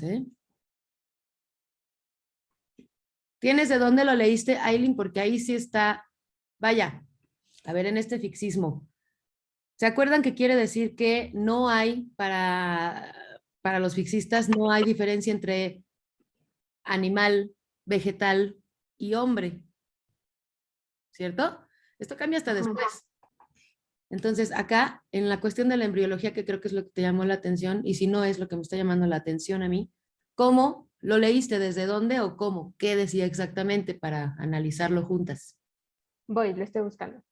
¿eh? ¿Tienes de dónde lo leíste, Aileen? Porque ahí sí está, vaya, a ver, en este fixismo. ¿Se acuerdan que quiere decir que no hay, para los fixistas, no hay diferencia entre animal, vegetal y hombre? ¿Cierto? Esto cambia hasta después. Entonces, acá, en la cuestión de la embriología, que creo que es lo que te llamó la atención, y si no es lo que me está llamando la atención a mí, ¿cómo lo leíste? ¿Desde dónde o cómo? ¿Qué decía exactamente para analizarlo juntas? Voy, lo estoy buscando.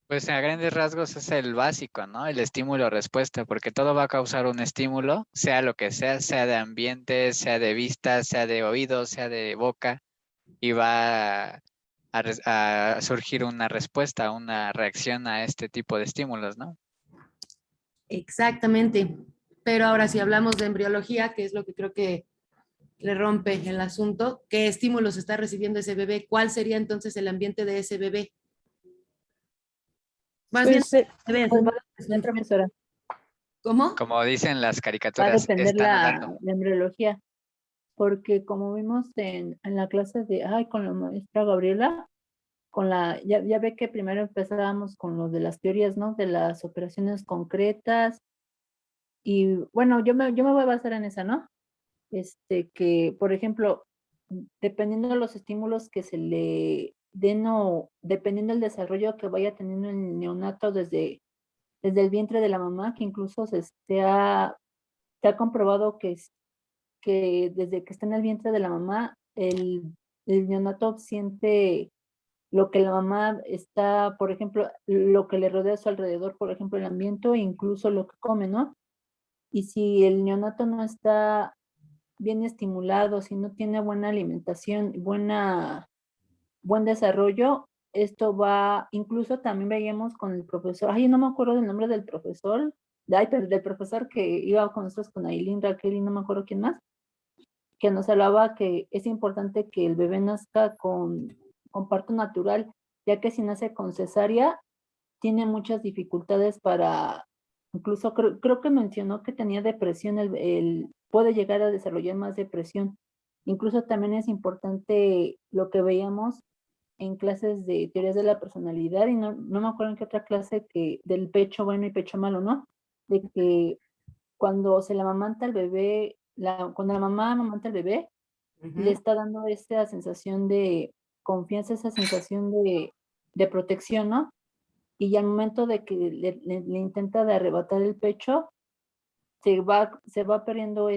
Pues a grandes rasgos es el básico, ¿no? El estímulo-respuesta, porque todo va a causar un estímulo, sea lo que sea de ambiente, sea de vista, sea de oído, sea de boca, y va a surgir una respuesta, una reacción a este tipo de estímulos, ¿no? Exactamente. Pero ahora si hablamos de embriología, que es lo que creo que le rompe el asunto, ¿qué estímulos está recibiendo ese bebé? ¿Cuál sería entonces el ambiente de ese bebé? Más bien, Pues, bebés, pues ¿no? va a depender, profesora. ¿Cómo? Como dicen las Va a caricaturas, depender están hablando. la embriología. Porque como vimos en la clase con la maestra Gabriela, ya ve que primero empezábamos con lo de las teorías, ¿no? De las operaciones concretas. Y bueno, yo me voy a basar en esa, ¿no? Que, por ejemplo, dependiendo de los estímulos que se le den o dependiendo del desarrollo que vaya teniendo el neonato desde el vientre de la mamá, que incluso se ha comprobado que desde que está en el vientre de la mamá, el neonato siente lo que la mamá está, por ejemplo, lo que le rodea a su alrededor, por ejemplo, el ambiente e incluso lo que come, ¿no? Y si el neonato no está bien estimulado, si no tiene buena alimentación, buen desarrollo, esto va, incluso también veíamos con el profesor, no me acuerdo del nombre del profesor, pero del profesor que iba con nosotros, con Aileen, Raquel y no me acuerdo quién más, que nos hablaba que es importante que el bebé nazca con parto natural, ya que si nace con cesárea, tiene muchas dificultades incluso creo que mencionó que tenía depresión, puede llegar a desarrollar más depresión. Incluso también es importante lo que veíamos en clases de teorías de la personalidad, y no me acuerdo en qué otra clase, del pecho bueno y pecho malo, ¿no? De que cuando se le amamanta al bebé, cuando la mamá amamanta al bebé, le está dando esta sensación de confianza, esa sensación de protección, ¿no? Y al momento de que le intenta de arrebatar el pecho, se va perdiendo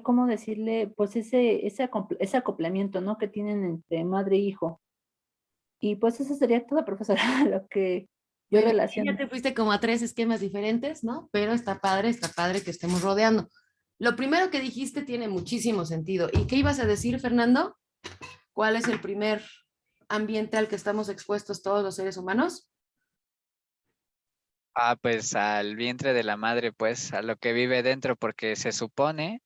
¿cómo decirle? Pues ese acoplamiento, ¿no? Que tienen entre madre e hijo. Y pues eso sería todo, profesora, lo que yo relaciono. Ya te fuiste como a 3 esquemas diferentes, ¿no? Pero está padre que estemos rodeando. Lo primero que dijiste tiene muchísimo sentido. ¿Y qué ibas a decir, Fernando? ¿Cuál es el primer ambiente al que estamos expuestos todos los seres humanos? Pues al vientre de la madre, pues a lo que vive dentro, porque se supone,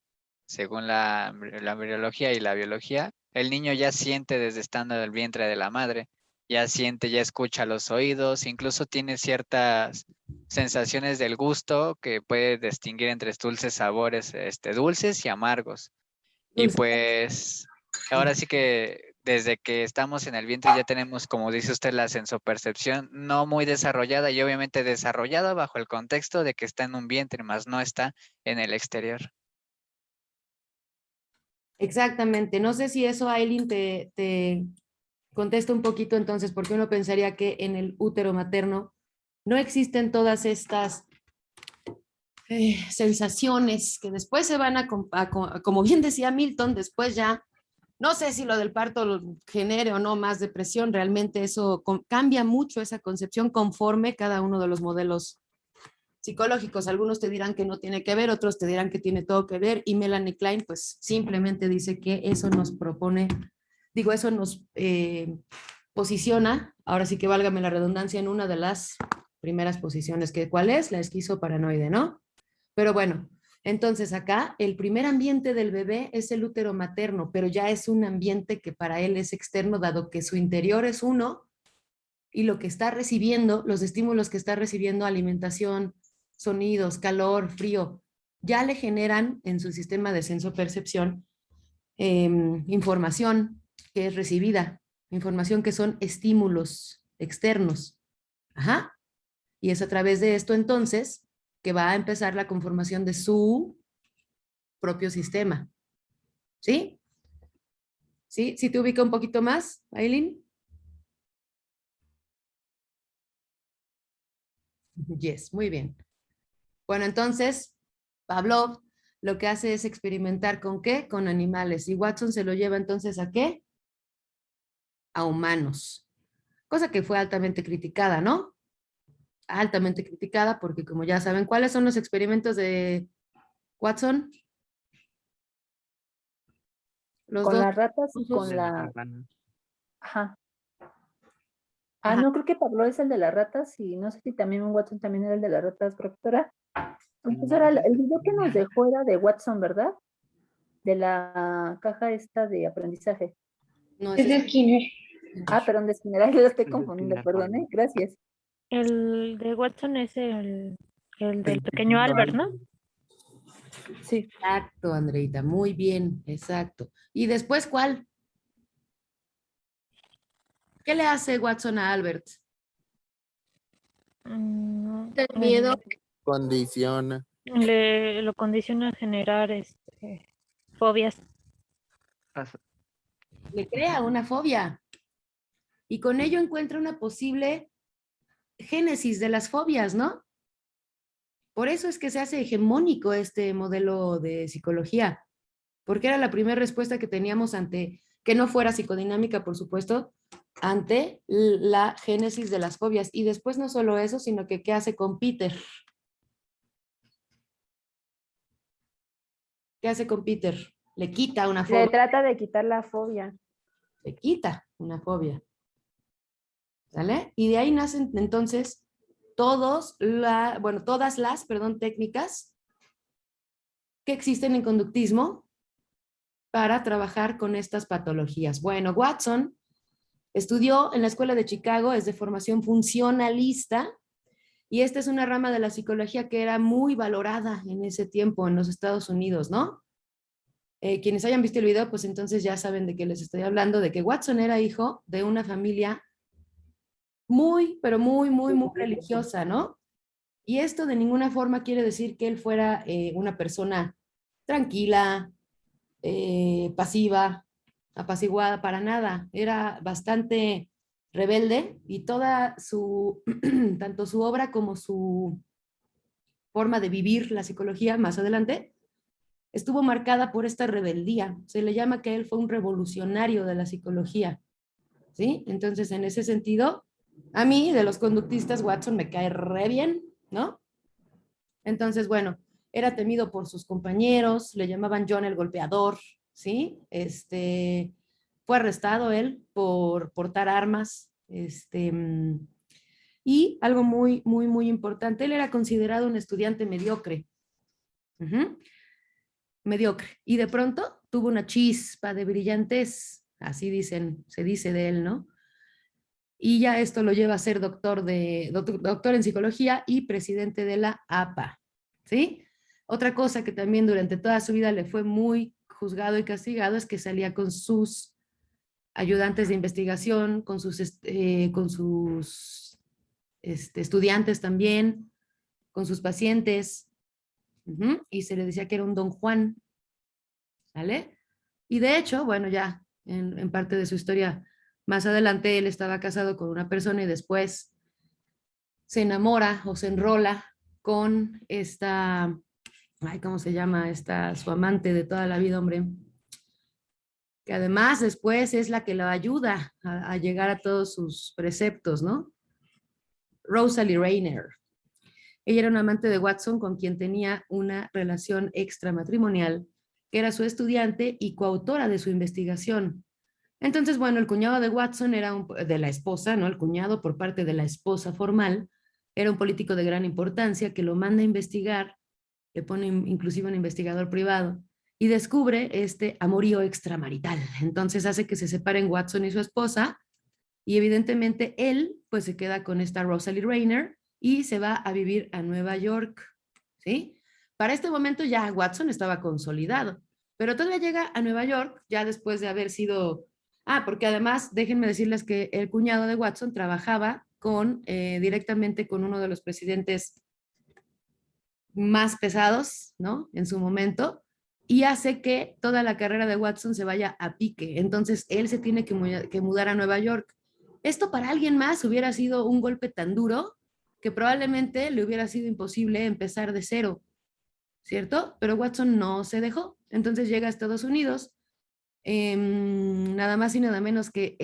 según la embriología y la biología, el niño ya siente desde estando en el vientre de la madre, ya siente, ya escucha los oídos, incluso tiene ciertas sensaciones del gusto que puede distinguir entre dulces sabores, dulces y amargos. Y Dulce. pues ahora sí que desde que estamos en el vientre ya tenemos, como dice usted, la sensopercepción no muy desarrollada y obviamente desarrollada bajo el contexto de que está en un vientre, más no está en el exterior. Exactamente. No sé si eso, Aileen, te contesta un poquito entonces, porque uno pensaría que en el útero materno no existen todas estas sensaciones que después se van como bien decía Milton, después ya, no sé si lo del parto lo genere o no más depresión, realmente eso cambia mucho esa concepción conforme cada uno de los modelos psicológicos. Algunos te dirán que no tiene que ver, otros te dirán que tiene todo que ver, y Melanie Klein pues simplemente dice que eso nos propone, eso nos posiciona, ahora sí que válgame la redundancia, en una de las primeras posiciones, que ¿cuál es? La esquizoparanoide, ¿no? Pero bueno, Entonces acá el primer ambiente del bebé es el útero materno, pero ya es un ambiente que para él es externo, dado que su interior es uno y lo que está recibiendo, los estímulos que está recibiendo, alimentación, sonidos, calor, frío, ya le generan en su sistema de senso-percepción información que es recibida, información que son estímulos externos. Ajá. Y es a través de esto entonces que va a empezar la conformación de su propio sistema. ¿Sí? ¿Sí? ¿Sí te ubica un poquito más, Aileen? Yes, muy bien. Bueno, entonces, Pavlov lo que hace es experimentar ¿con qué? Con animales. Y Watson se lo lleva entonces ¿a qué? A humanos. Cosa que fue altamente criticada, ¿no? Altamente criticada porque como ya saben, ¿cuáles son los experimentos de Watson? Los Con dos las ratas y usos. con De la la... rana. Ajá. Ajá. No, creo que Pablo es el de las ratas y no sé si también Watson también era el de las ratas, profesora. Entonces ahora el video que nos dejó era de Watson, ¿verdad? De la caja esta de aprendizaje. No, Es ese de Skinner. Perdón, de Skinner, yo lo estoy Es de confundiendo, Skinner, perdón, Pablo. gracias. El de Watson es el del pequeño Albert, ¿no? Sí. Exacto, Andreita, muy bien, exacto. ¿Y después cuál? ¿Qué le hace Watson a Albert? El miedo. Condiciona. lo condiciona a generar fobias. Pas- Le crea una fobia y con ello encuentra una posible génesis de las fobias, ¿no? Por eso es que se hace hegemónico este modelo de psicología, porque era la primera respuesta que teníamos ante, que no fuera psicodinámica, por supuesto, ante la génesis de las fobias. Y después no solo eso, sino que ¿qué hace con Peter? ¿Qué hace con Peter? Le quita una Le fobia. trata de quitar la fobia. Le quita una fobia. ¿Sale? Y de ahí nacen entonces todas las, técnicas que existen en conductismo para trabajar con estas patologías. Bueno, Watson estudió en la Escuela de Chicago, es de formación funcionalista, y esta es una rama de la psicología que era muy valorada en ese tiempo en los Estados Unidos, ¿no? Quienes hayan visto el video, pues entonces ya saben de qué les estoy hablando, de que Watson era hijo de una familia muy, pero muy, muy, muy religiosa, ¿no? Y esto de ninguna forma quiere decir que él fuera una persona tranquila, pasiva, apaciguada, para nada. Era bastante rebelde y toda su, tanto su obra como su forma de vivir la psicología más adelante, estuvo marcada por esta rebeldía. Se le llama que él fue un revolucionario de la psicología, ¿sí? Entonces, en ese sentido, a mí, de los conductistas, Watson me cae re bien, ¿no? Entonces, bueno, era temido por sus compañeros, le llamaban John el golpeador, ¿sí? Fue arrestado él por portar armas, y algo muy, muy, muy importante, él era considerado un estudiante mediocre, mediocre, y de pronto tuvo una chispa de brillantez, así dicen, se dice de él, ¿no? Y ya esto lo lleva a ser doctor en psicología y presidente de la APA, ¿sí? Otra cosa que también durante toda su vida le fue muy juzgado y castigado es que salía con sus ayudantes de investigación, con sus estudiantes también, con sus pacientes, y se le decía que era un don Juan, ¿sale? Y de hecho, bueno, ya en parte de su historia más adelante, él estaba casado con una persona y después se enamora o se enrola con esta, ay, ¿cómo se llama? Esta, su amante de toda la vida, hombre, que además después es la que lo ayuda a llegar a todos sus preceptos, ¿no? Rosalie Rayner. Ella era una amante de Watson con quien tenía una relación extramatrimonial, que era su estudiante y coautora de su investigación. Entonces, bueno, el cuñado de Watson era de la esposa, ¿no? El cuñado por parte de la esposa formal, era un político de gran importancia que lo manda a investigar le pone inclusive un investigador privado, y descubre este amorío extramarital. Entonces hace que se separen Watson y su esposa, y evidentemente él pues se queda con esta Rosalie Rayner y se va a vivir a Nueva York, ¿sí? Para este momento ya Watson estaba consolidado, pero todavía llega a Nueva York ya después de haber sido... Ah, porque además déjenme decirles que el cuñado de Watson trabajaba directamente con uno de los presidentes más pesados, ¿no? En su momento, y hace que toda la carrera de Watson se vaya a pique. Entonces, él se tiene que mudar a Nueva York. Esto para alguien más hubiera sido un golpe tan duro que probablemente le hubiera sido imposible empezar de cero, ¿cierto? Pero Watson no se dejó. Entonces llega a Estados Unidos, nada más y nada menos que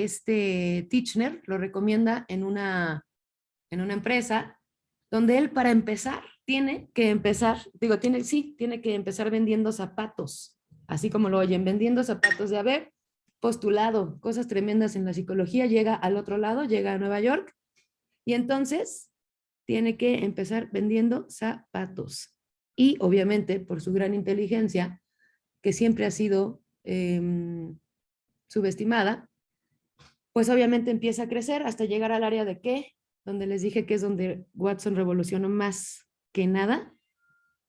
Tichenor lo recomienda en una empresa donde él para empezar tiene que empezar vendiendo zapatos, así como lo oyen, vendiendo zapatos de haber postulado cosas tremendas en la psicología, llega al otro lado, llega a Nueva York y entonces tiene que empezar vendiendo zapatos. Y obviamente por su gran inteligencia, que siempre ha sido subestimada, pues obviamente empieza a crecer hasta llegar al área de qué, donde les dije que es donde Watson revolucionó más que nada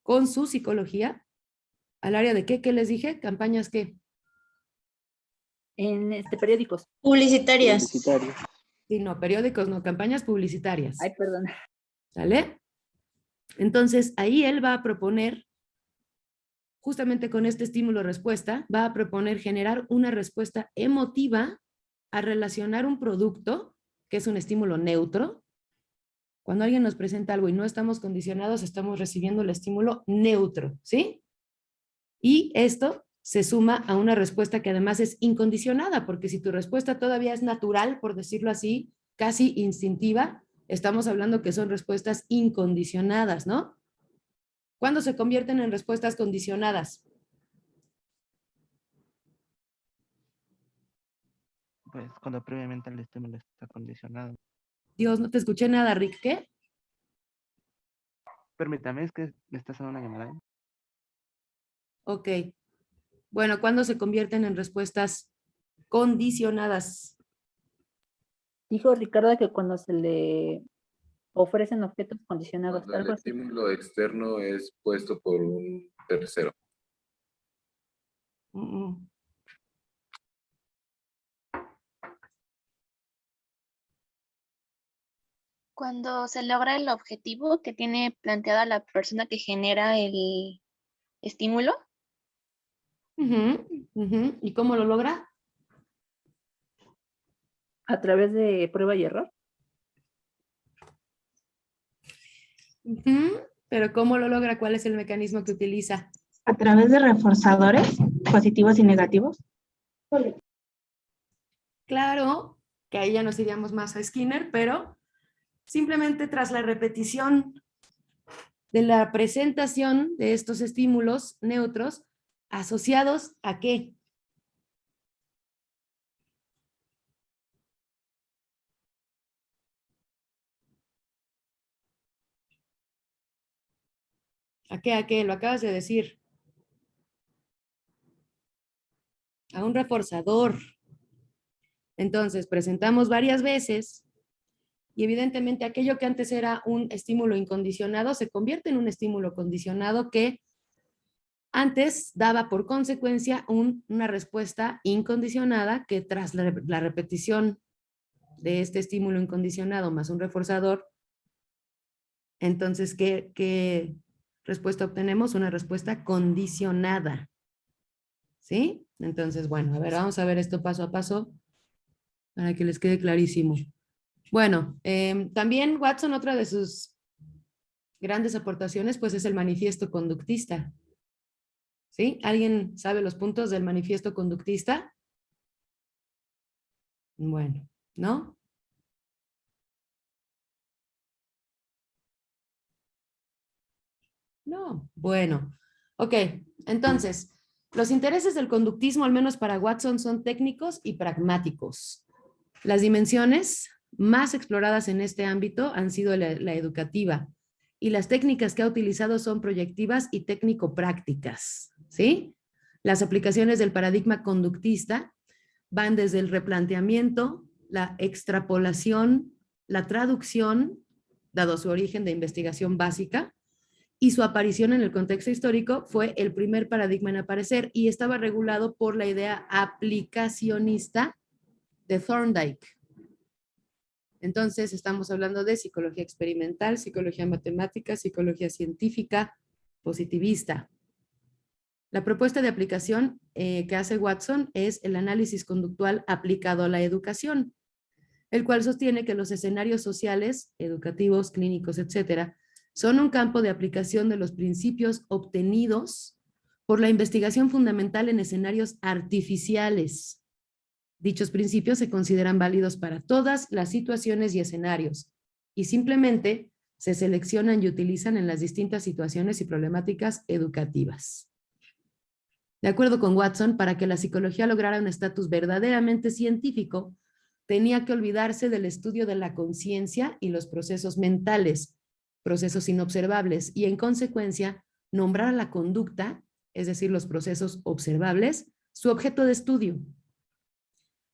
con su psicología, al área de qué les dije, campañas qué. En periódicos. Publicitarias. Sí, no, periódicos, no, campañas publicitarias. Ay, perdón. ¿Sale? Entonces, ahí él va a proponer, justamente con este estímulo-respuesta, va a proponer generar una respuesta emotiva a relacionar un producto, que es un estímulo neutro. Cuando alguien nos presenta algo y no estamos condicionados, estamos recibiendo el estímulo neutro, ¿sí? Y esto se suma a una respuesta que además es incondicionada, porque si tu respuesta todavía es natural, por decirlo así, casi instintiva, estamos hablando que son respuestas incondicionadas, ¿no? ¿Cuándo se convierten en respuestas condicionadas? Pues cuando previamente el estímulo está condicionado. Dios, no te escuché nada, Rick, ¿qué? Permítame, es que me está haciendo una llamada. Ok. Bueno, ¿cuándo se convierten en respuestas condicionadas? Dijo Ricardo que cuando se le ofrecen objetos condicionados. Cuando el Algo así. estímulo externo es puesto por un tercero. Cuando se logra el objetivo que tiene planteada la persona que genera el estímulo. ¿Y cómo lo logra? A través de prueba y error. Pero ¿cómo lo logra? ¿Cuál es el mecanismo que utiliza? A través de reforzadores positivos y negativos. Claro, que ahí ya nos iríamos más a Skinner, pero simplemente tras la repetición de la presentación de estos estímulos neutros, ¿asociados a qué? ¿A qué? ¿A qué? Lo acabas de decir. A un reforzador. Entonces, presentamos varias veces y evidentemente aquello que antes era un estímulo incondicionado se convierte en un estímulo condicionado que antes daba por consecuencia una respuesta incondicionada que tras la repetición de este estímulo incondicionado más un reforzador, entonces, ¿qué respuesta obtenemos? Una respuesta condicionada. ¿Sí? Entonces, bueno, a ver, vamos a ver esto paso a paso para que les quede clarísimo. Bueno, también Watson, otra de sus grandes aportaciones, pues es el manifiesto conductista. ¿Sí? ¿Alguien sabe los puntos del manifiesto conductista? Bueno, ¿no? No, bueno. Ok, entonces, los intereses del conductismo, al menos para Watson, son técnicos y pragmáticos. Las dimensiones más exploradas en este ámbito han sido la educativa. y las técnicas que ha utilizado son proyectivas y técnico-prácticas, ¿sí? Las aplicaciones del paradigma conductista van desde el replanteamiento, la extrapolación, la traducción, dado su origen de investigación básica, y su aparición en el contexto histórico fue el primer paradigma en aparecer y estaba regulado por la idea aplicacionista de Thorndike. Entonces, estamos hablando de psicología experimental, psicología matemática, psicología científica, positivista. La propuesta de aplicación que hace Watson es el análisis conductual aplicado a la educación, el cual sostiene que los escenarios sociales, educativos, clínicos, etcétera, son un campo de aplicación de los principios obtenidos por la investigación fundamental en escenarios artificiales. Dichos principios se consideran válidos para todas las situaciones y escenarios y simplemente se seleccionan y utilizan en las distintas situaciones y problemáticas educativas. De acuerdo con Watson, para que la psicología lograra un estatus verdaderamente científico, tenía que olvidarse del estudio de la conciencia y los procesos mentales, procesos inobservables, y en consecuencia nombrar a la conducta, es decir, los procesos observables, su objeto de estudio.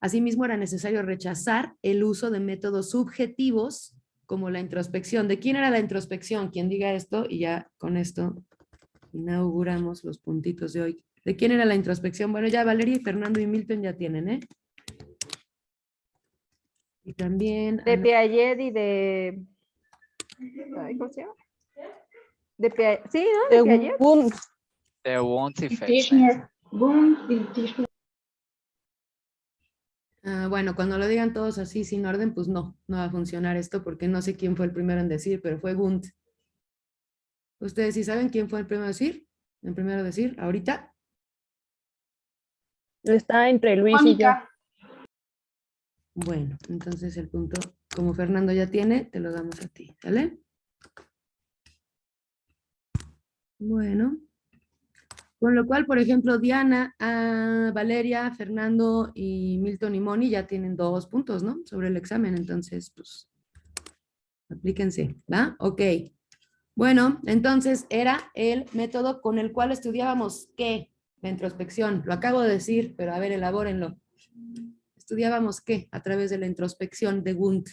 Asimismo, era necesario rechazar el uso de métodos subjetivos como la introspección. ¿De quién era la introspección? Quien diga esto, y ya con esto inauguramos los puntitos de hoy. ¿De quién era la introspección? Bueno, ya Valeria, Fernando y Milton ya tienen, ¿eh? Y también... De Piaget y de... Ay, ¿cómo se llama? De Piaget. Sí, ¿no? De Piaget. Wundt. The Wundt Y effect. Tirschner. Wundt y Tirschner. Bueno, cuando lo digan todos así sin orden, pues no va a funcionar esto porque no sé quién fue el primero en decir, pero fue Wundt. ¿Ustedes sí saben quién fue el primero a decir? ¿El primero a decir? ¿Ahorita? Está entre Luis Mónica. y yo. Bueno, entonces el punto, como Fernando ya tiene, te lo damos a ti, ¿vale? Bueno. Con lo cual, por ejemplo, Diana, Valeria, Fernando y Milton y Moni ya tienen 2 puntos, ¿no? Sobre el examen, entonces, pues, aplíquense, ¿va? Ok. Bueno, entonces era el método con el cual estudiábamos, ¿qué? La introspección. Lo acabo de decir, pero a ver, elabórenlo. ¿Estudiábamos qué? A través de la introspección de Wundt.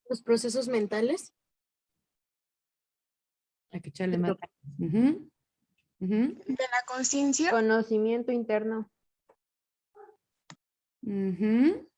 Los procesos mentales. Hay que echarle más. Uh-huh. Uh-huh. De la conciencia. Conocimiento interno. Uh-huh.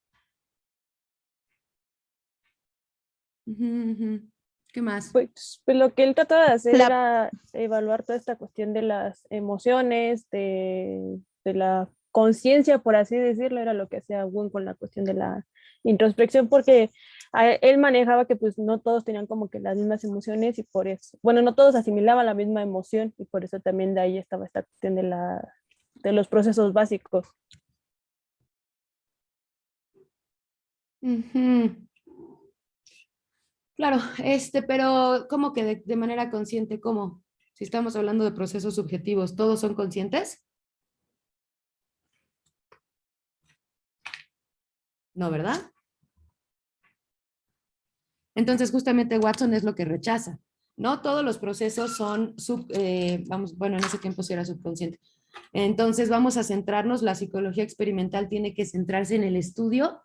Uh-huh. ¿Qué más? Pues lo que él trataba de hacer era evaluar toda esta cuestión de las emociones, de la conciencia, por así decirlo, era lo que hacía Wundt con la cuestión de la introspección, porque él manejaba que pues no todos tenían como que las mismas emociones y por eso, bueno, no todos asimilaban la misma emoción y por eso también de ahí estaba esta cuestión de los procesos básicos. Uh-huh. Claro, pero ¿cómo que de manera consciente? ¿Cómo? Si estamos hablando de procesos subjetivos, ¿todos son conscientes? No, ¿verdad? Entonces, justamente Watson es lo que rechaza. No todos los procesos son, bueno, en ese tiempo sí era subconsciente. Entonces, vamos a centrarnos, la psicología experimental tiene que centrarse en el estudio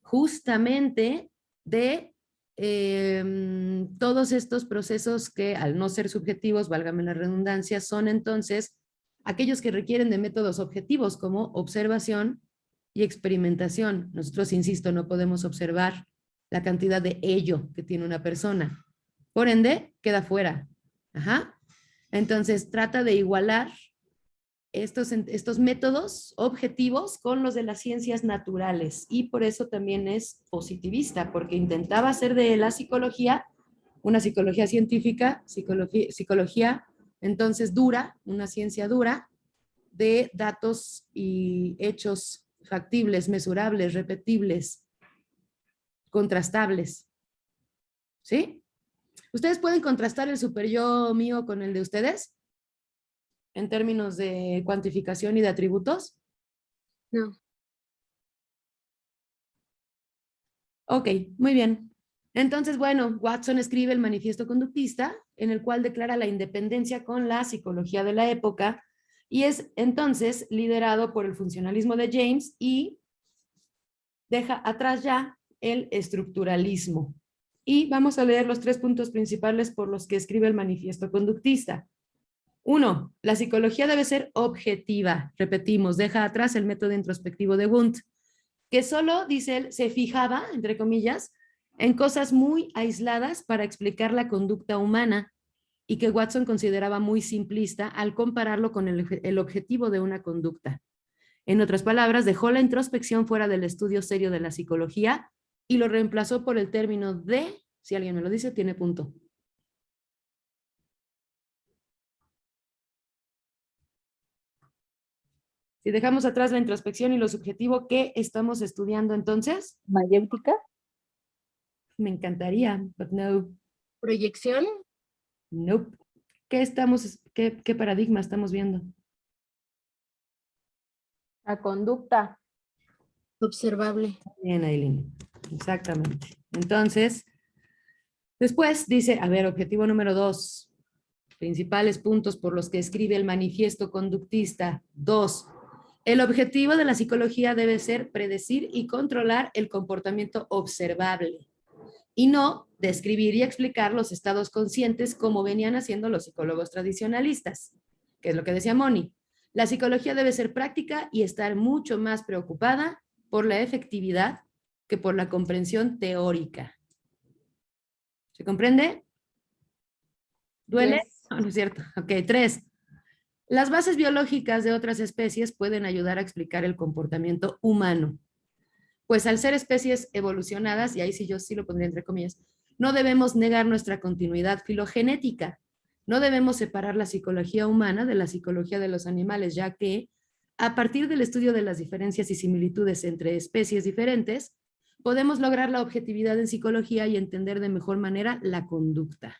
justamente de todos estos procesos que al no ser subjetivos, válgame la redundancia, son entonces aquellos que requieren de métodos objetivos como observación y experimentación. Nosotros, insisto, no podemos observar la cantidad de ello que tiene una persona. Por ende, queda fuera. Ajá. Entonces, trata de igualar estos métodos objetivos con los de las ciencias naturales y por eso también es positivista, porque intentaba hacer de la psicología una psicología científica, psicología entonces dura, una ciencia dura de datos y hechos factibles, mesurables, repetibles, contrastables. ¿Sí? ¿Ustedes pueden contrastar el super yo mío con el de ustedes? En términos de cuantificación y de atributos. No. Ok, muy bien. Entonces, bueno, Watson escribe el manifiesto conductista, en el cual declara la independencia con la psicología de la época, y es entonces liderado por el funcionalismo de James y deja atrás ya el estructuralismo. Y vamos a leer los 3 puntos principales por los que escribe el manifiesto conductista. 1. La psicología debe ser objetiva. Repetimos, deja atrás el método introspectivo de Wundt, que solo, dice él, se fijaba, entre comillas, en cosas muy aisladas para explicar la conducta humana y que Watson consideraba muy simplista al compararlo con el objetivo de una conducta. En otras palabras, dejó la introspección fuera del estudio serio de la psicología y lo reemplazó por el término de, si alguien me lo dice, tiene punto. Si dejamos atrás la introspección y lo subjetivo, ¿qué estamos estudiando entonces? ¿Mayéutica? Me encantaría, but no. ¿Proyección? Nope. ¿Qué paradigma estamos viendo? La conducta. Observable. Bien, Aileen. Exactamente. Entonces, después dice, a ver, objetivo número 2. Principales puntos por los que escribe el manifiesto conductista. 2. El objetivo de la psicología debe ser predecir y controlar el comportamiento observable y no describir y explicar los estados conscientes como venían haciendo los psicólogos tradicionalistas, que es lo que decía Moni. La psicología debe ser práctica y estar mucho más preocupada por la efectividad que por la comprensión teórica. ¿Se comprende? ¿Duele? Yes. No, no es cierto. Ok, 3. Las bases biológicas de otras especies pueden ayudar a explicar el comportamiento humano. Pues al ser especies evolucionadas, y ahí sí yo sí lo pondría entre comillas, no debemos negar nuestra continuidad filogenética. No debemos separar la psicología humana de la psicología de los animales, ya que a partir del estudio de las diferencias y similitudes entre especies diferentes, podemos lograr la objetividad en psicología y entender de mejor manera la conducta.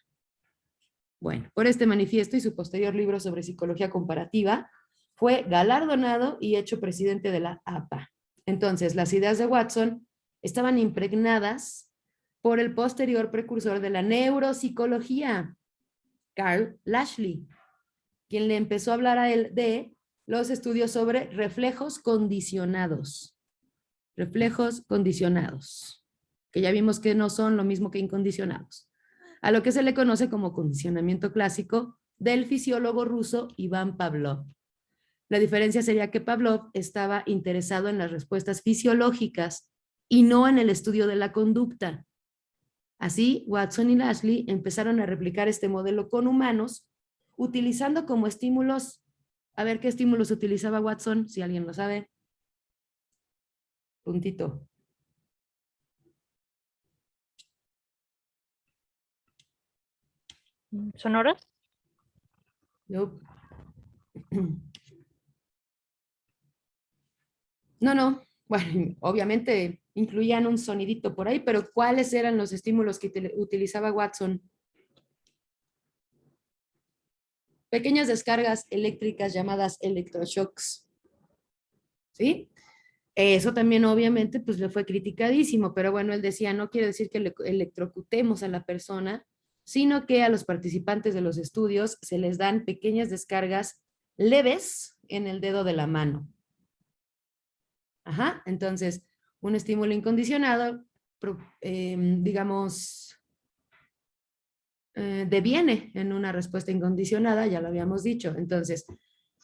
Bueno, por este manifiesto y su posterior libro sobre psicología comparativa, fue galardonado y hecho presidente de la APA. Entonces, las ideas de Watson estaban impregnadas por el posterior precursor de la neuropsicología, Carl Lashley, quien le empezó a hablar a él de los estudios sobre reflejos condicionados. Reflejos condicionados, que ya vimos que no son lo mismo que incondicionados, a lo que se le conoce como condicionamiento clásico del fisiólogo ruso Iván Pavlov. La diferencia sería que Pavlov estaba interesado en las respuestas fisiológicas y no en el estudio de la conducta. Así, Watson y Lashley empezaron a replicar este modelo con humanos, utilizando como estímulos, a ver qué estímulos utilizaba Watson, si alguien lo sabe. Puntito. ¿Sonoras? Nope. No. Bueno, obviamente incluían un sonidito por ahí, pero ¿cuáles eran los estímulos que utilizaba Watson? Pequeñas descargas eléctricas llamadas electroshocks. ¿Sí? Eso también obviamente pues le fue criticadísimo, pero bueno, él decía, no quiere decir que electrocutemos a la persona, sino que a los participantes de los estudios se les dan pequeñas descargas leves en el dedo de la mano. Ajá, entonces, un estímulo incondicionado, digamos, deviene en una respuesta incondicionada, ya lo habíamos dicho. Entonces,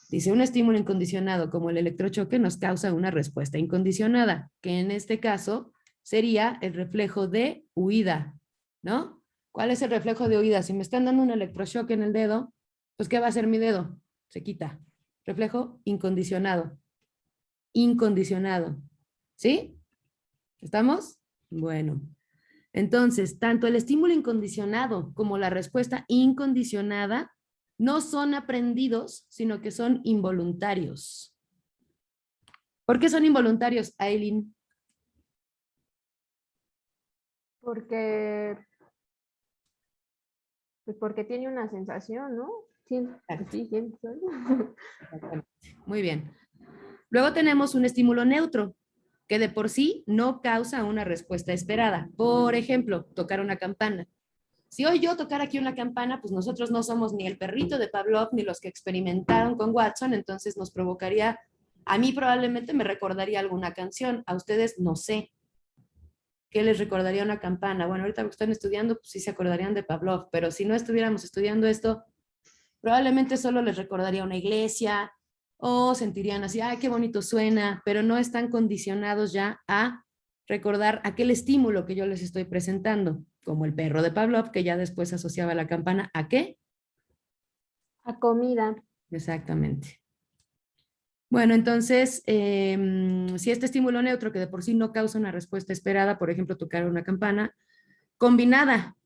dice, un estímulo incondicionado como el electrochoque nos causa una respuesta incondicionada, que en este caso sería el reflejo de huida, ¿no? ¿Cuál es el reflejo de huida? Si me están dando un electrochoque en el dedo, pues ¿qué va a hacer mi dedo? Se quita. Reflejo incondicionado. Incondicionado. ¿Sí? ¿Estamos? Bueno. Entonces, tanto el estímulo incondicionado como la respuesta incondicionada no son aprendidos, sino que son involuntarios. ¿Por qué son involuntarios, Aileen? Porque tiene una sensación, ¿no? Sí, sí. Muy bien. Luego tenemos un estímulo neutro, que de por sí no causa una respuesta esperada. Por ejemplo, tocar una campana. Si hoy yo tocara aquí una campana, pues nosotros no somos ni el perrito de Pavlov ni los que experimentaron con Watson, entonces nos provocaría, a mí probablemente me recordaría alguna canción, a ustedes no sé. ¿Qué les recordaría una campana? Bueno, ahorita que están estudiando, pues sí se acordarían de Pavlov, pero si no estuviéramos estudiando esto, probablemente solo les recordaría una iglesia o sentirían así, ay, qué bonito suena, pero no están condicionados ya a recordar aquel estímulo que yo les estoy presentando, como el perro de Pavlov, que ya después asociaba la campana ¿a qué? A comida. Exactamente. Bueno, entonces, si este estímulo neutro, que de por sí no causa una respuesta esperada, por ejemplo, tocar una campana, combinada,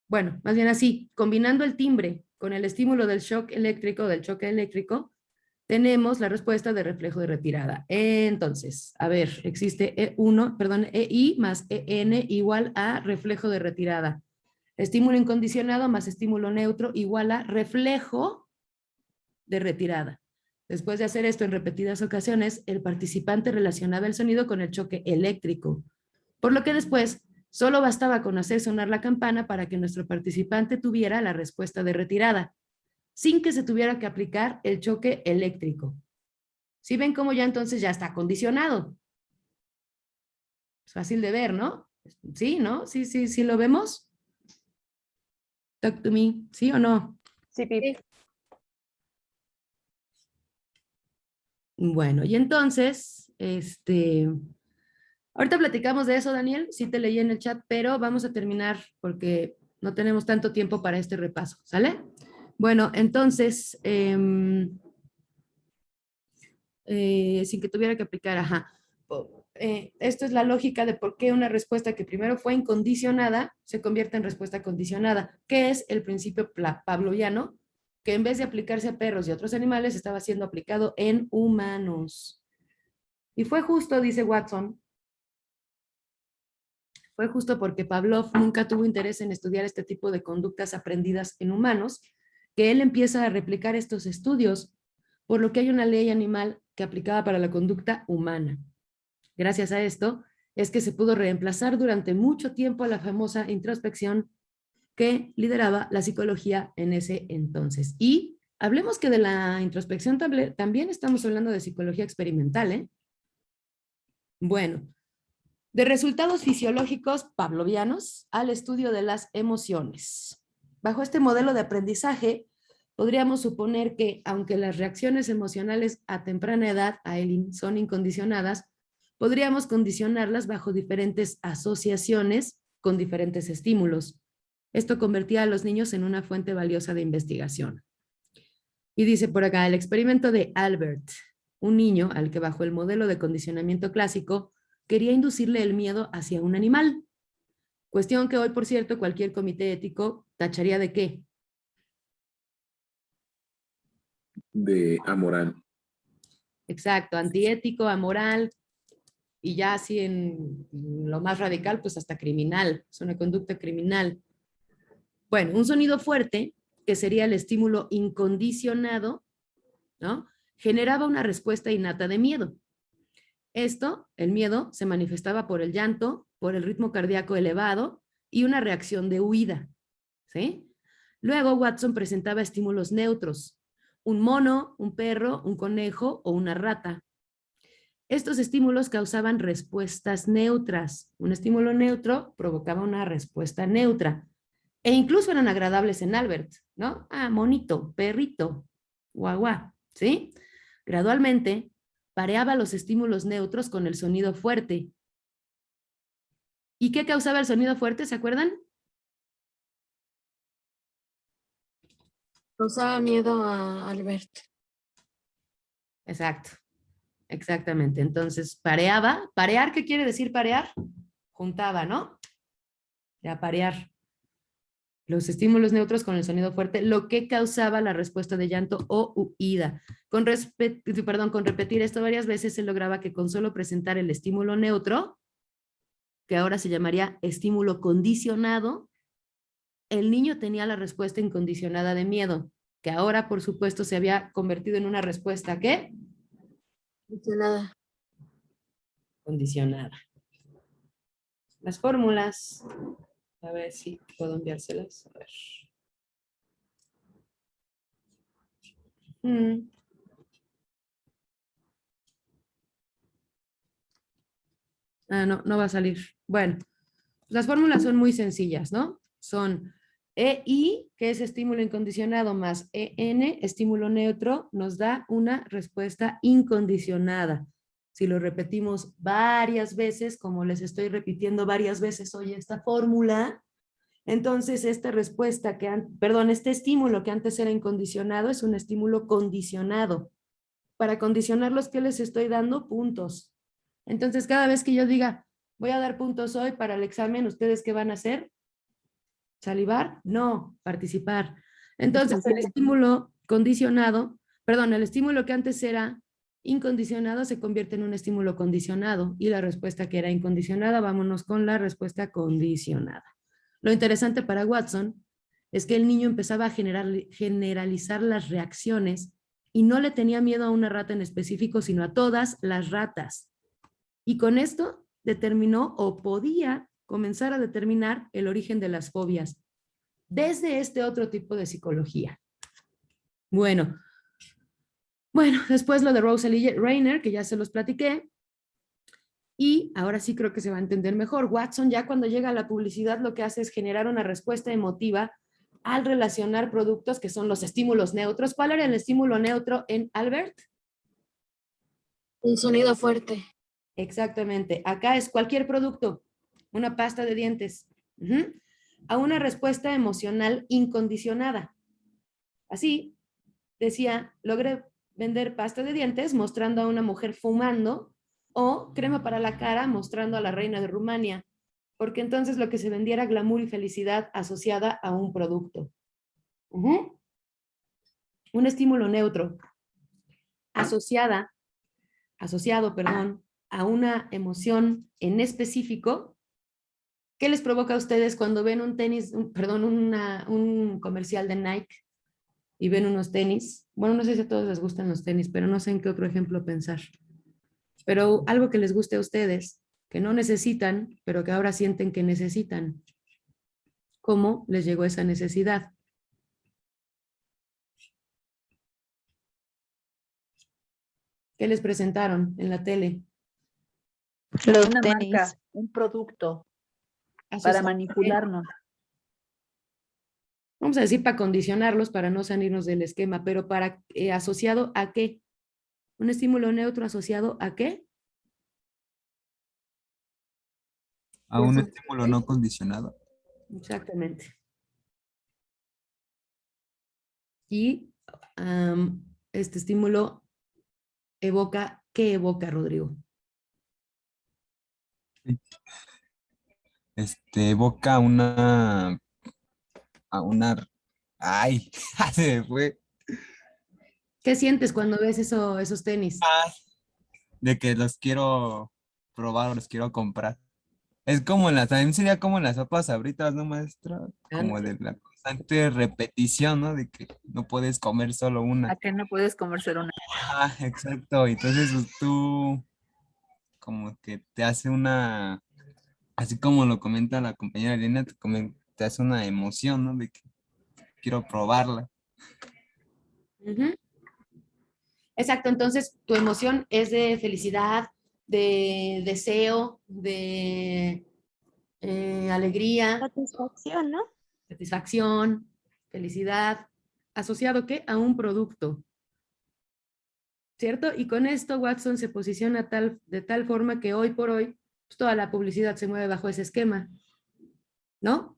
bueno, más bien así, combinando el timbre con el estímulo del shock eléctrico, del choque eléctrico, tenemos la respuesta de reflejo de retirada. Entonces, a ver, existe E1, perdón, EI más EN igual a reflejo de retirada. Estímulo incondicionado más estímulo neutro igual a reflejo de retirada. Después de hacer esto en repetidas ocasiones, el participante relacionaba el sonido con el choque eléctrico, por lo que después solo bastaba con hacer sonar la campana para que nuestro participante tuviera la respuesta de retirada, sin que se tuviera que aplicar el choque eléctrico. ¿Sí ven cómo ya entonces ya está condicionado? Es fácil de ver, ¿no? Sí, ¿no? Sí, sí, sí lo vemos. Talk to me, ¿sí o no? Sí, Pip. Bueno, y entonces, ahorita platicamos de eso, Daniel, sí te leí en el chat, pero vamos a terminar porque no tenemos tanto tiempo para este repaso, ¿sale? Bueno, entonces, sin que tuviera que aplicar, esto es la lógica de por qué una respuesta que primero fue incondicionada se convierte en respuesta condicionada, que es el principio pavloviano, que en vez de aplicarse a perros y otros animales, estaba siendo aplicado en humanos. Y fue justo, dice Watson, fue justo porque Pavlov nunca tuvo interés en estudiar este tipo de conductas aprendidas en humanos, que él empieza a replicar estos estudios, por lo que hay una ley animal que aplicaba para la conducta humana. Gracias a esto, es que se pudo reemplazar durante mucho tiempo a la famosa introspección que lideraba la psicología en ese entonces. Y hablemos que de la introspección también estamos hablando de psicología experimental, ¿eh? Bueno, de resultados fisiológicos pavlovianos al estudio de las emociones. Bajo este modelo de aprendizaje, podríamos suponer que, aunque las reacciones emocionales a temprana edad son incondicionadas, podríamos condicionarlas bajo diferentes asociaciones con diferentes estímulos. Esto convertía a los niños en una fuente valiosa de investigación. Y dice por acá, el experimento de Albert, un niño al que bajo el modelo de condicionamiento clásico quería inducirle el miedo hacia un animal. Cuestión que hoy, por cierto, cualquier comité ético tacharía de ¿qué? De amoral. Exacto, antiético, amoral, y ya así en lo más radical, pues hasta criminal, es una conducta criminal. Bueno, un sonido fuerte, que sería el estímulo incondicionado, ¿no? Generaba una respuesta innata de miedo. Esto, el miedo, se manifestaba por el llanto, por el ritmo cardíaco elevado y una reacción de huida, ¿sí? Luego Watson presentaba estímulos neutros, un mono, un perro, un conejo o una rata. Estos estímulos causaban respuestas neutras. Un estímulo neutro provocaba una respuesta neutra. E incluso eran agradables en Albert, ¿no? Ah, monito, perrito, guagua, ¿sí? Gradualmente, pareaba los estímulos neutros con el sonido fuerte. ¿Y qué causaba el sonido fuerte? ¿Se acuerdan? Causaba miedo a Albert. Exacto, exactamente. Entonces, pareaba. ¿Parear qué quiere decir parear? Juntaba, ¿no? Ya parear los estímulos neutros con el sonido fuerte, lo que causaba la respuesta de llanto o huida. Con repetir esto varias veces, se lograba que con solo presentar el estímulo neutro, que ahora se llamaría estímulo condicionado, el niño tenía la respuesta incondicionada de miedo, que ahora, por supuesto, se había convertido en una respuesta, ¿qué? Condicionada. condicionada. Las fórmulas, a ver si puedo enviárselas. A ver. No, no va a salir. Bueno, las fórmulas son muy sencillas, ¿no? Son EI, que es estímulo incondicionado, más EN, estímulo neutro, nos da una respuesta incondicionada. Si lo repetimos varias veces, como les estoy repitiendo varias veces hoy esta fórmula, entonces esta respuesta este estímulo que antes era incondicionado es un estímulo condicionado. Para condicionarlos, ¿qué les estoy dando? Puntos. Entonces, cada vez que yo diga, voy a dar puntos hoy para el examen, ¿ustedes qué van a hacer? ¿Salivar? No, participar. Entonces, el estímulo condicionado, perdón, el estímulo que antes era incondicionado se convierte en un estímulo condicionado y la respuesta que era incondicionada, vámonos con la respuesta condicionada. Lo interesante para Watson es que el niño empezaba a generalizar las reacciones y no le tenía miedo a una rata en específico, sino a todas las ratas. Y con esto determinó o podía comenzar a determinar el origen de las fobias desde este otro tipo de psicología. Bueno, después lo de Rosalie Rayner, que ya se los platiqué, y ahora sí creo que se va a entender mejor. Watson ya cuando llega a la publicidad lo que hace es generar una respuesta emotiva al relacionar productos que son los estímulos neutros. ¿Cuál era el estímulo neutro en Albert? Un sonido fuerte. Exactamente. Acá es cualquier producto, una pasta de dientes, a una respuesta emocional incondicionada. Así, decía, logré vender pasta de dientes mostrando a una mujer fumando o crema para la cara mostrando a la reina de Rumania, porque entonces lo que se vendía era glamour y felicidad asociada a un producto. Un estímulo neutro asociado, a una emoción en específico. ¿Qué les provoca a ustedes cuando ven un comercial de Nike y ven unos tenis? Bueno, no sé si a todos les gustan los tenis, pero no sé en qué otro ejemplo pensar. Pero algo que les guste a ustedes, que no necesitan, pero que ahora sienten que necesitan. ¿Cómo les llegó esa necesidad? ¿Qué les presentaron en la tele? Una marca, un producto para manipularnos. Vamos a decir para condicionarlos, para no salirnos del esquema, pero para asociado a qué? Un estímulo neutro asociado a qué? A un estímulo no condicionado. Exactamente. Y este estímulo evoca, ¿qué evoca, Rodrigo? Evoca ay, se me fue. ¿Qué sientes cuando ves esos tenis? De que los quiero probar o los quiero comprar. Es como también sería como en las sopas Sabritas, ¿no, maestra? Como de la constante repetición, ¿no? De que no puedes comer solo una. ¿A qué no puedes comer solo una? Exacto. Entonces tú como que te hace así como lo comenta la compañera Elena, te hace una emoción, ¿no? De que quiero probarla. Exacto, entonces tu emoción es de felicidad, de deseo, de alegría. Satisfacción, ¿no? Satisfacción, felicidad, ¿asociado qué? A un producto. ¿Cierto? Y con esto Watson se posiciona de tal forma que hoy por hoy pues, toda la publicidad se mueve bajo ese esquema, ¿no?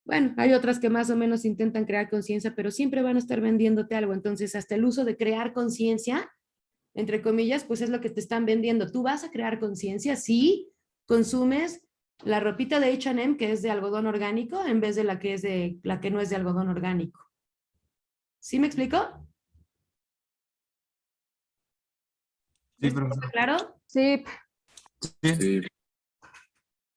Bueno, hay otras que más o menos intentan crear conciencia, pero siempre van a estar vendiéndote algo. Entonces, hasta el uso de crear conciencia, entre comillas, pues es lo que te están vendiendo. Tú vas a crear conciencia si consumes la ropita de H&M que es de algodón orgánico en vez de la que no es de algodón orgánico. ¿Sí me explico? Sí, profesor. ¿Claro? Sí. Sí.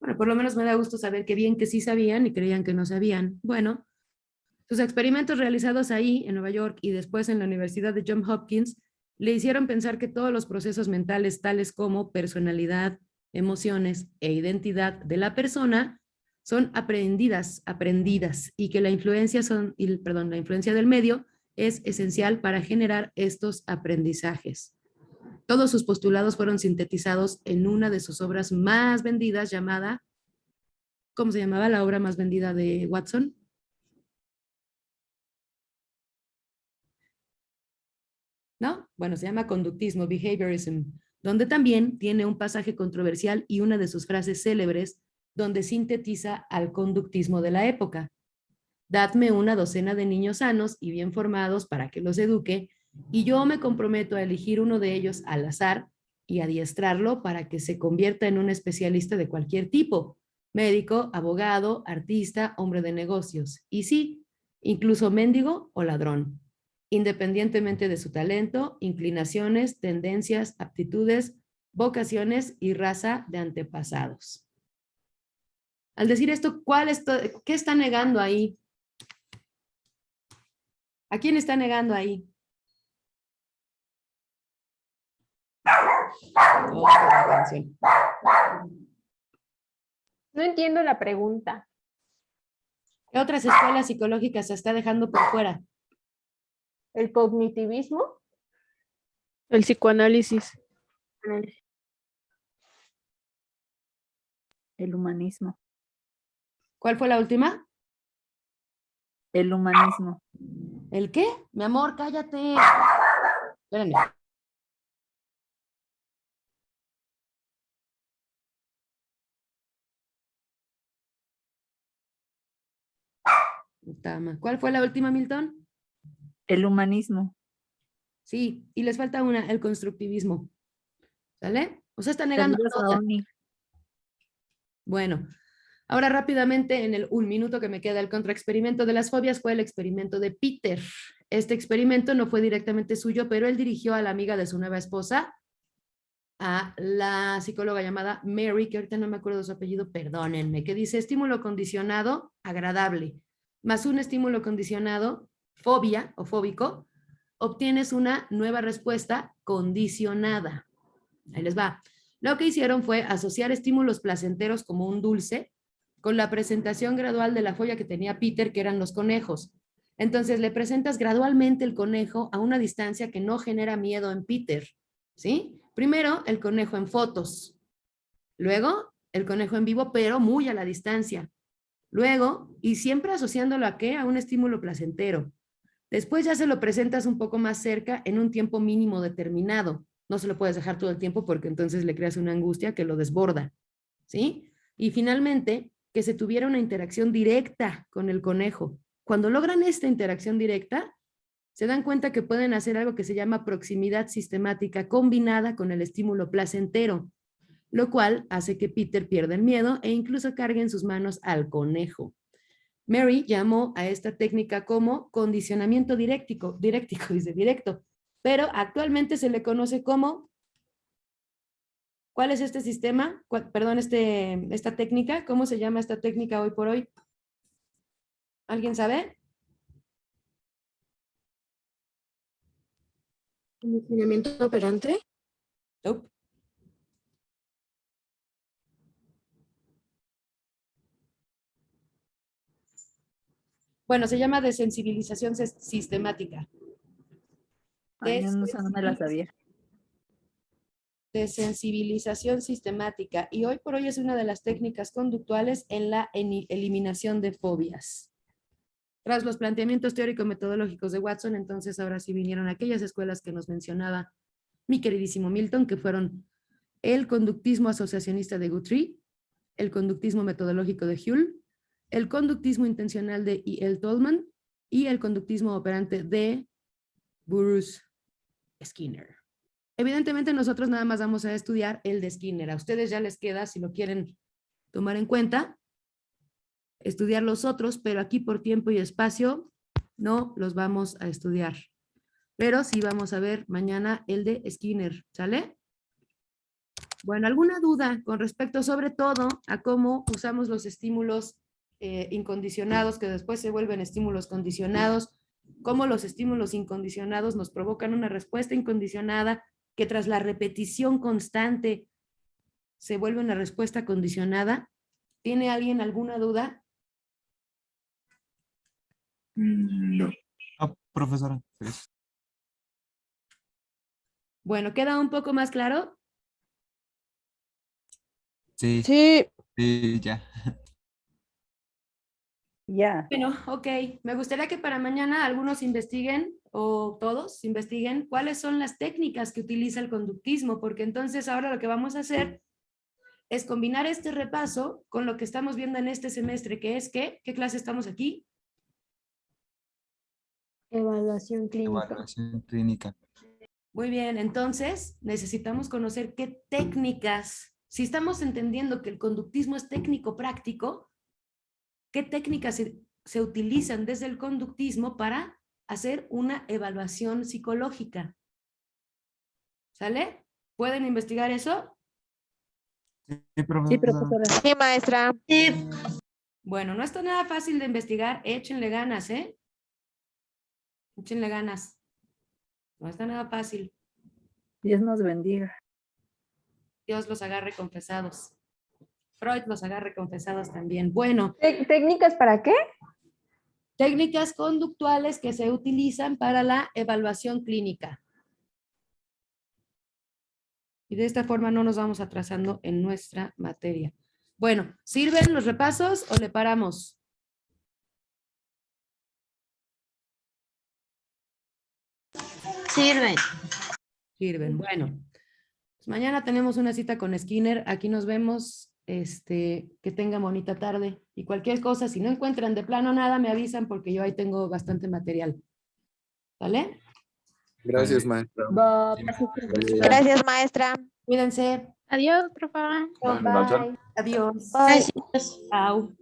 Bueno, por lo menos me da gusto saber que bien que sí sabían y creían que no sabían. Bueno, sus experimentos realizados ahí en Nueva York y después en la Universidad de Johns Hopkins le hicieron pensar que todos los procesos mentales, tales como personalidad, emociones e identidad de la persona, son aprendidas, y que la influencia la influencia del medio es esencial para generar estos aprendizajes. Todos sus postulados fueron sintetizados en una de sus obras más vendidas llamada, ¿cómo se llamaba la obra más vendida de Watson? ¿No? Bueno, se llama Conductismo, Behaviorism, donde también tiene un pasaje controversial y una de sus frases célebres donde sintetiza al conductismo de la época. Dadme una docena de niños sanos y bien formados para que los eduque, y yo me comprometo a elegir uno de ellos al azar y adiestrarlo para que se convierta en un especialista de cualquier tipo, médico, abogado, artista, hombre de negocios, y sí, incluso mendigo o ladrón, independientemente de su talento, inclinaciones, tendencias, aptitudes, vocaciones y raza de antepasados. Al decir esto, ¿qué está negando ahí? ¿A quién está negando ahí? No entiendo la pregunta. ¿Qué otras escuelas psicológicas se está dejando por fuera? ¿El cognitivismo? El psicoanálisis. El humanismo. ¿Cuál fue la última? El humanismo. ¿El qué? Mi amor, cállate. Espérenme. ¿Cuál fue la última, Milton? El humanismo. Sí, y les falta una, el constructivismo. ¿Sale? O sea, está negando todas. Bueno, ahora rápidamente, en el 1 minuto que me queda, el contraexperimento de las fobias fue el experimento de Peter. Este experimento no fue directamente suyo, pero él dirigió a la amiga de su nueva esposa, a la psicóloga llamada Mary, que ahorita no me acuerdo de su apellido, perdónenme, que dice estímulo condicionado agradable, más un estímulo condicionado, fobia o fóbico, obtienes una nueva respuesta condicionada. Ahí les va. Lo que hicieron fue asociar estímulos placenteros como un dulce con la presentación gradual de la fobia que tenía Peter, que eran los conejos. Entonces le presentas gradualmente el conejo a una distancia que no genera miedo en Peter, ¿sí? Primero el conejo en fotos, luego el conejo en vivo, pero muy a la distancia. Luego, y siempre asociándolo a ¿qué? A un estímulo placentero. Después ya se lo presentas un poco más cerca en un tiempo mínimo determinado. No se lo puedes dejar todo el tiempo porque entonces le creas una angustia que lo desborda, ¿sí? Y finalmente, que se tuviera una interacción directa con el conejo. Cuando logran esta interacción directa, se dan cuenta que pueden hacer algo que se llama proximidad sistemática combinada con el estímulo placentero, lo cual hace que Peter pierda el miedo e incluso cargue en sus manos al conejo. Mary llamó a esta técnica como condicionamiento directo, pero actualmente se le conoce como, ¿cuál es este sistema? Perdón, esta técnica, ¿cómo se llama esta técnica hoy por hoy? ¿Alguien sabe? ¿Condicionamiento operante? Nope. Bueno, se llama desensibilización sistemática. Ay, no me la sabía. Desensibilización sistemática. Y hoy por hoy es una de las técnicas conductuales en la eliminación de fobias. Tras los planteamientos teórico-metodológicos de Watson, entonces ahora sí vinieron aquellas escuelas que nos mencionaba mi queridísimo Milton, que fueron el conductismo asociacionista de Guthrie, el conductismo metodológico de Hull, el conductismo intencional de E.L. Tolman y el conductismo operante de Bruce Skinner. Evidentemente nosotros nada más vamos a estudiar el de Skinner. A ustedes ya les queda, si lo quieren tomar en cuenta, estudiar los otros, pero aquí por tiempo y espacio no los vamos a estudiar. Pero sí vamos a ver mañana el de Skinner, ¿sale? Bueno, ¿alguna duda con respecto sobre todo a cómo usamos los estímulos incondicionados que después se vuelven estímulos condicionados cómo los estímulos incondicionados nos provocan una respuesta incondicionada que tras la repetición constante se vuelve una respuesta condicionada. ¿Tiene alguien alguna duda? No. Ah, profesora. Pues, Bueno, ¿queda un poco más claro? sí, Sí, sí, ya. Ya. Bueno, ok. Me gustaría que para mañana algunos investiguen, o todos investiguen, cuáles son las técnicas que utiliza el conductismo, porque entonces ahora lo que vamos a hacer es combinar este repaso con lo que estamos viendo en este semestre, que es ¿qué clase estamos aquí? Evaluación clínica. Evaluación clínica. Muy bien, entonces necesitamos conocer qué técnicas, si estamos entendiendo que el conductismo es técnico práctico, qué técnicas se utilizan desde el conductismo para hacer una evaluación psicológica. ¿Sale? ¿Pueden investigar eso? Sí, Sí, profesora. profesora. Sí, maestra. Bueno, no está nada fácil de investigar, échenle ganas, ¿eh? Échenle ganas. No está nada fácil. Dios nos bendiga. Dios los agarre confesados. Freud los agarre confesados también. Bueno, ¿Técnicas para qué? técnicas conductuales que se utilizan para la evaluación clínica. Y de esta forma no nos vamos atrasando en nuestra materia. Bueno, ¿sirven los repasos o le paramos? Sirven. Sirven. Bueno, pues mañana tenemos una cita con Skinner. Aquí nos vemos. Que tengan bonita tarde. Y cualquier cosa, si no encuentran de plano nada, me avisan porque yo ahí tengo bastante material. ¿Vale? Gracias, Vale. maestra. Sí, maestra. Gracias, maestra. Cuídense. Adiós, profe. Buenas noches. Adiós. Bye. Chao.